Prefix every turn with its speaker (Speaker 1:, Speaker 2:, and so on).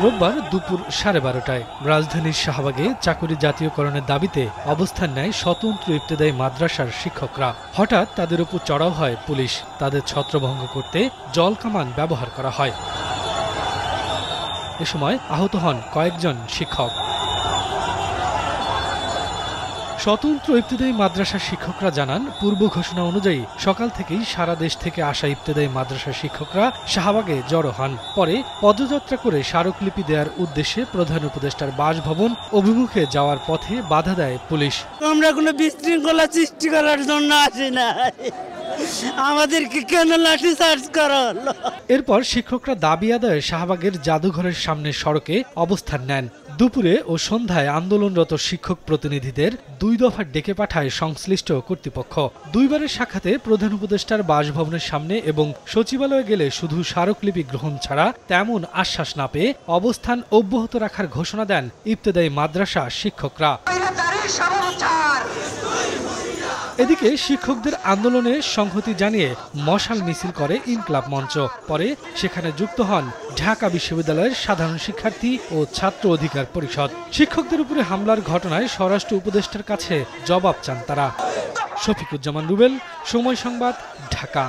Speaker 1: রোববার দুপুর 12:30টায় রাজধানীর শাহবাগে চাকরি জাতীয়করণের দাবিতে অবস্থান নেয় স্বতন্ত্র ইবতেদায়ী মাদ্রাসার শিক্ষকরা। হঠাৎ তাদের উপর চড়াও হয় পুলিশ। তাদের ছত্রভঙ্গ করতে জলকামান ব্যবহার করা হয়। এ সময় আহত হন কয়েকজন শিক্ষক। স্বতন্ত্র ইবতেদায়ী মাদ্রাসার শিক্ষকরা জানান, পূর্ব ঘোষণা অনুযায়ী সকাল থেকেই সারা দেশ থেকে আসা ইবতেদায়ী মাদ্রাসার শিক্ষকরা শাহবাগে জড়ো হন। পরে পদযাত্রা করে স্মারকলিপি দেওয়ার উদ্দেশ্যে প্রধান উপদেষ্টার বাসভবন অভিমুখে যাওয়ার পথে বাধা দেয় পুলিশ।
Speaker 2: আমরা কোনো বিশৃঙ্খলা সৃষ্টি করার জন্য আসি না, আমাদেরকে কেন লাঠি চার্জ করা হলো।
Speaker 1: এরপর শিক্ষকরা দাবি আদায়ে শাহবাগের জাদুঘরের সামনে সড়কে অবস্থান নেন। দুপুরে ও সন্ধ্যায় আন্দোলনরত শিক্ষক প্রতিনিধিদের 2 দফা ডেকে পাঠায় সংশ্লিষ্ট কর্তৃপক্ষ। দুইবারের সাক্ষাতে প্রধান উপদেষ্টার বাসভবনের সামনে এবং সচিবালয়ে গেলে শুধু স্মারকলিপি গ্রহণ ছাড়া তেমন আশ্বাস না পেয়ে অবস্থান অব্যাহত রাখার ঘোষণা দেন ইবতেদায়ী মাদ্রাসা শিক্ষকরা। এদিকে শিক্ষকদের আন্দোলনে সংহতি জানিয়ে মশাল মিছিল করে ইনকিলাব মঞ্চ। পরে সেখানে যুক্ত হন ঢাকা বিশ্ববিদ্যালয়ের সাধারণ শিক্ষার্থী ও ছাত্র অধিকার পরিষদ। শিক্ষকদের উপরে হামলার ঘটনায় স্বরাষ্ট্র উপদেষ্টার কাছে জবাব চান তারা। শফিকুজ্জামান রুবেল, সময় সংবাদ, ঢাকা।